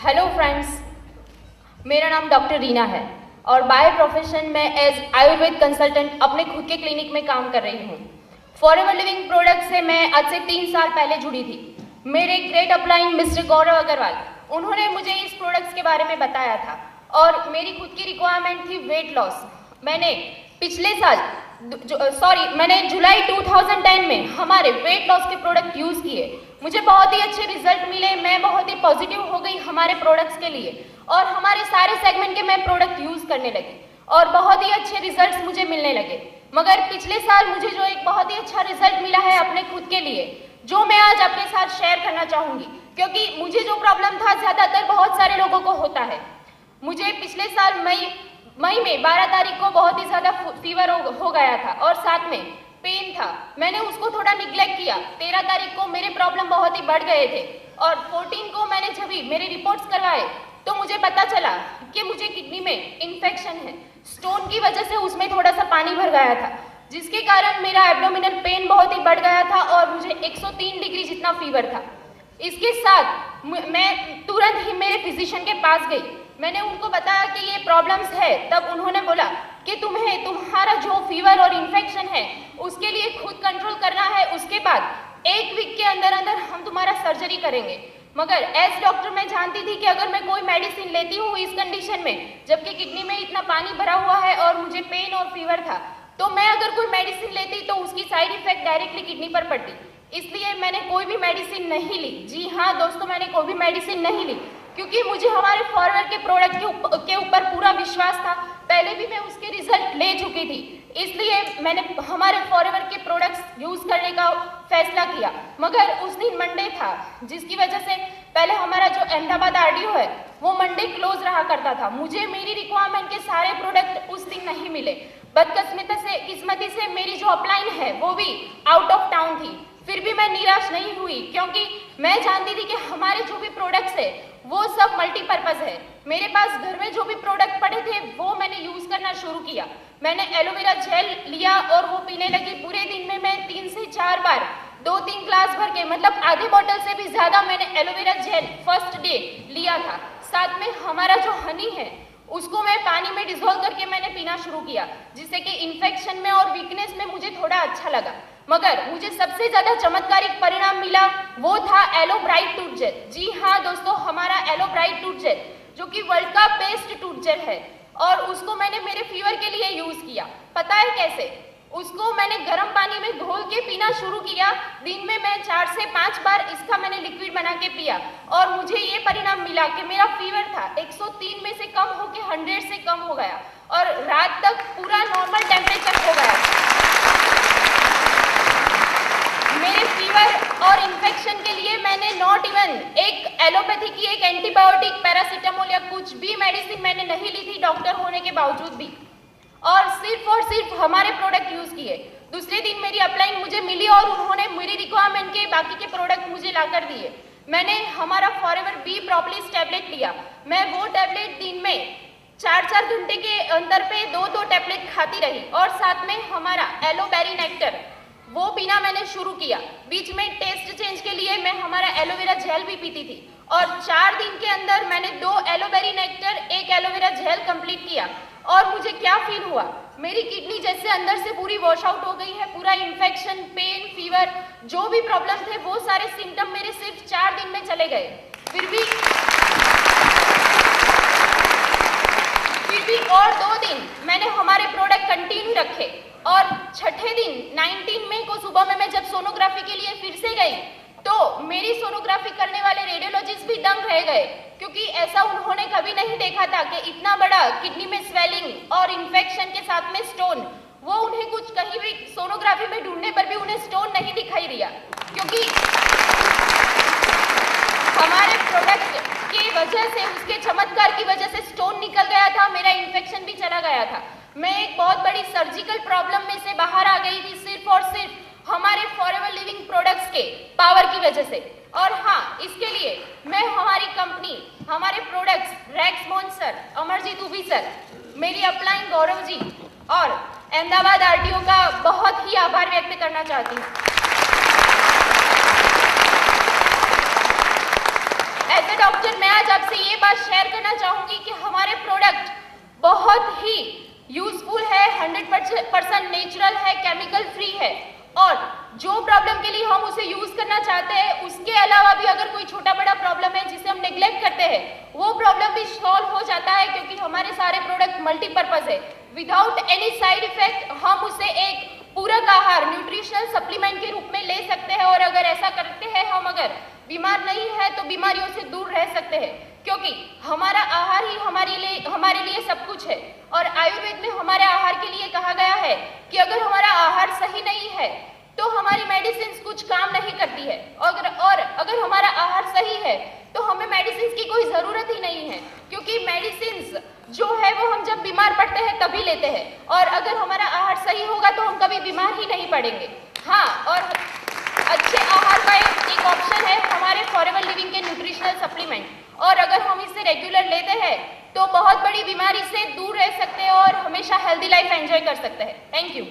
Hello friends, मेरा नाम doctor Reena है और बाय प्रोफेशन मैं एज आयुर्वेद कंसल्टेंट अपने खुद के क्लिनिक में काम कर रही हूँ। फॉरएवर लिविंग प्रोडक्ट से मैं आज से 3 साल पहले जुड़ी थी। मेरे ग्रेट अपलाइन मिस्टर गौरव अग्रवाल, उन्होंने मुझे इस प्रोडक्ट्स के बारे में बताया था और मेरी खुद की रिक्वायरमेंट थी वेट लॉस। मैंने जुलाई 2010 में हमारे वेट लॉस के प्रोडक्ट यूज़ किए। मुझे बहुत ही अच्छे रिजल्ट मिले। मैं बहुत ही पॉजिटिव हो गई हमारे प्रोडक्ट्स के लिए और हमारे सारे सेगमेंट के मैं प्रोडक्ट यूज़ करने लगी और बहुत ही अच्छे रिजल्ट्स मुझे मिलने लगे। मगर पिछले साल मुझे जो एक बहुत ही अच्छा रिजल्ट मिला है अपने खुद के लिए, जो मैं आज आपके साथ शेयर करना चाहूँगी, क्योंकि मुझे जो प्रॉब्लम था ज़्यादातर बहुत सारे लोगों को होता है। मुझे पिछले साल मई में 12 तारीख को बहुत ही ज़्यादा फीवर हो गया था और साथ में पेन था। मैंने उसको थोड़ा निग्लेक्ट किया। 13 तारीख को मेरे प्रॉब्लम बहुत ही बढ़ गए थे और 14 को मैंने जब भी मेरे रिपोर्ट्स करवाए तो मुझे पता चला कि मुझे किडनी में इन्फेक्शन है। स्टोन की वजह से उसमें थोड़ा सा पानी भर गया था, जिसके कारण मेरा एब्डोमिनल पेन बहुत ही बढ़ गया था और मुझे 103 डिग्री जितना फीवर था। इसके साथ मैं तुरंत ही मेरे फिजिशियन के पास गई। मैंने उनको बताया कि ये प्रॉब्लम्स है। तब उन्होंने बोला कि तुम्हारा जो फीवर और इन्फेक्शन है उसके लिए खुद कंट्रोल करना है। उसके बाद 1 वीक के अंदर अंदर हम तुम्हारा सर्जरी करेंगे। मगर एज डॉक्टर मैं जानती थी कि अगर मैं कोई मेडिसिन लेती हूँ इस कंडीशन में, जबकि किडनी में इतना पानी भरा हुआ है और मुझे पेन और फीवर था, तो मैं अगर कोई मेडिसिन लेती तो उसकी साइड इफेक्ट डायरेक्टली किडनी पर पड़ती। इसलिए मैंने कोई भी मेडिसिन नहीं ली। जी हाँ दोस्तों, मैंने कोई भी मेडिसिन नहीं ली, क्योंकि मुझे हमारे फॉरएवर के प्रोडक्ट के ऊपर पूरा विश्वास था। पहले भी मैं उसके रिजल्ट ले चुकी थी, इसलिए मैंने हमारे फॉरएवर के प्रोडक्ट्स यूज़ करने का फैसला किया। मगर उस दिन मंडे था, जिसकी वजह से पहले हमारा जो अहमदाबाद आरडीओ है वो मंडे क्लोज रहा करता था। मुझे मेरी रिक्वायरमेंट के सारे प्रोडक्ट उस दिन नहीं मिले। बदकिस्मती से मेरी जो अपलाइन है वो भी आउट ऑफ टाउन थी। फिर भी मैं निराश नहीं हुई, क्योंकि मैं जानती थी कि हमारे जो भी प्रोडक्ट्स है वो सब मल्टीपर्पज़ है। मेरे पास घर में जो भी प्रोडक्ट पड़े थे वो मैंने यूज़ करना शुरू किया। मैंने एलोवेरा जेल लिया और वो पीने लगी। पूरे दिन में मैं 3 से 4 बार 2-3 ग्लास भर के, मतलब आधी बोतल से भी ज़्यादा मैंने एलोवेरा जेल फर्स्ट डे लिया था। साथ में हमारा जो हनी है उसको मैं पानी में डिजोल्व करके मैंने पीना शुरू किया, जिससे कि इन्फेक्शन में और वीकनेस में मुझे थोड़ा अच्छा लगा। मगर मुझे सबसे ज़्यादा चमत्कारिक परिणाम मिला वो था एलो ब्राइट टूथ जेल। जी हाँ दोस्तों, हमारा एलो ब्राइट टूथ जेल जो कि वर्ल्ड का बेस्ट टूथ जेल है और उसको मैंने मेरे फीवर के लिए यूज़ किया। पता है कैसे? उसको मैंने गर्म पानी में घोल के पीना शुरू किया। दिन में मैं 4 से 5 बार इसका मैंने लिक्विड बना के पिया और मुझे ये परिणाम मिला कि मेरा फीवर था 103 में से कम होकर 100 से कम हो गया और रात तक पूरा नॉर्मल टेम्परेचर हो गया। मेरे फीवर और इन्फेक्शन के लिए मैंने नॉट इवन एक एलोपैथी की एक एंटीबायोटिक, पैरासीटामोल या कुछ भी मेडिसिन मैंने नहीं ली थी डॉक्टर होने के बावजूद भी, और सिर्फ हमारे प्रोडक्ट यूज़ किए। दूसरे दिन मेरी अपलाइन मुझे मिली और उन्होंने मेरी रिक्वायरमेंट के बाकी के प्रोडक्ट मुझे ला कर दिए। मैंने हमारा फॉरएवर बी प्रोपोलिस टैबलेट लिया। मैं वो टैबलेट दिन में 4-4 घंटे के अंदर पे 2-2 टैबलेट खाती रही और साथ में हमारा एलोबेरी नेक्टर वो पीना मैंने शुरू किया। बीच में टेस्ट चेंज के लिए मैं हमारा एलोवेरा जेल भी पीती थी और 4 दिन के अंदर मैंने 2 एलोबेरी नेक्टर, 1 एलोवेरा जेल कंप्लीट किया। और मुझे क्या फील हुआ, मेरी किडनी जैसे अंदर से पूरी वॉश आउट हो गई है। पूरा इन्फेक्शन, पेन, फीवर, जो भी प्रॉब्लम थे वो सारे सिम्टम मेरे सिर्फ 4 दिन में चले गए। फिर भी और 2 दिन मैंने हमारे प्रोडक्ट कंटिन्यू रखे और छठे दिन 19 मई को सुबह में मैं जब सोनोग्राफी के लिए फिर से गई तो मेरी सोनोग्राफी करने वाले रेडियोलॉजिस्ट भी दंग रह गए, क्योंकि ऐसा उन्होंने कभी नहीं देखा था कि इतना बड़ा किडनी में स्वेलिंग और इन्फेक्शन के साथ में स्टोन, वो उन्हें कुछ कहीं भी सोनोग्राफी में ढूंढने पर भी उन्हें स्टोन नहीं दिखाई दिया, क्योंकि हमारे प्रोडक्ट की वजह से, उसके चमत्कार की वजह से स्टोन निकल गया था, मेरा इन्फेक्शन भी चला गया था। मैं एक बहुत बड़ी सर्जिकल प्रॉब्लम में से बाहर आ गई थी सिर्फ और सिर्फ हमारे फॉरएवर लिविंग प्रोडक्ट्स के पावर की वजह से। और हाँ, इसके लिए मैं हमारी कंपनी, हमारे प्रोडक्ट्स, रैक्स मोहन सर, अमरजीत उबी सर, मेरी अपलाइन गौरव जी और अहमदाबाद आरटीओ का बहुत ही आभार व्यक्त करना चाहती हूँ। एज ए डॉक्टर खातिर मैं आज आपसे ये बात शेयर करना चाहूंगी कि हमारे प्रोडक्ट बहुत ही यूजफुल है, 100% नेचुरल है, केमिकल फ्री है, और जो प्रॉब्लम के लिए हम उसे यूज करना चाहते हैं उसके अलावा भी अगर कोई छोटा बड़ा प्रॉब्लम है जिसे हम नेग्लेक्ट करते हैं वो प्रॉब्लम भी सॉल्व हो जाता है, क्योंकि हमारे सारे प्रोडक्ट मल्टीपर्पज है। विदाउट एनी साइड इफेक्ट हम उसे एक पूरक आहार, न्यूट्रिशनल सप्लीमेंट के रूप में ले सकते हैं, और अगर ऐसा करते हैं हम, अगर बीमार नहीं है तो बीमारियों से दूर रह सकते हैं, क्योंकि हमारा आहार ही हमारे लिए सब कुछ है। और आयुर्वेद में हमारे आहार के लिए कहा गया है कि अगर हमारा आहार सही नहीं है तो हमारी मेडिसिन कुछ काम नहीं करती है, और अगर हमारा आहार सही है तो हमें मेडिसिन की कोई जरूरत ही नहीं है, क्योंकि मेडिसिन जो है वो हम जब बीमार पड़ते हैं तभी लेते हैं, और अगर हमारा आहार सही होगा तो हम कभी बीमार ही नहीं पड़ेंगे। हाँ, और अच्छे आहार का एक ऑप्शन है हमारे फॉरएवर लिविंग के न्यूट्रिशनल सप्लीमेंट, और अगर हम इसे रेगुलर लेते हैं तो बहुत बड़ी बीमारी से दूर रह सकते हैं और हमेशा हेल्दी लाइफ एंजॉय कर सकते हैं। Thank you.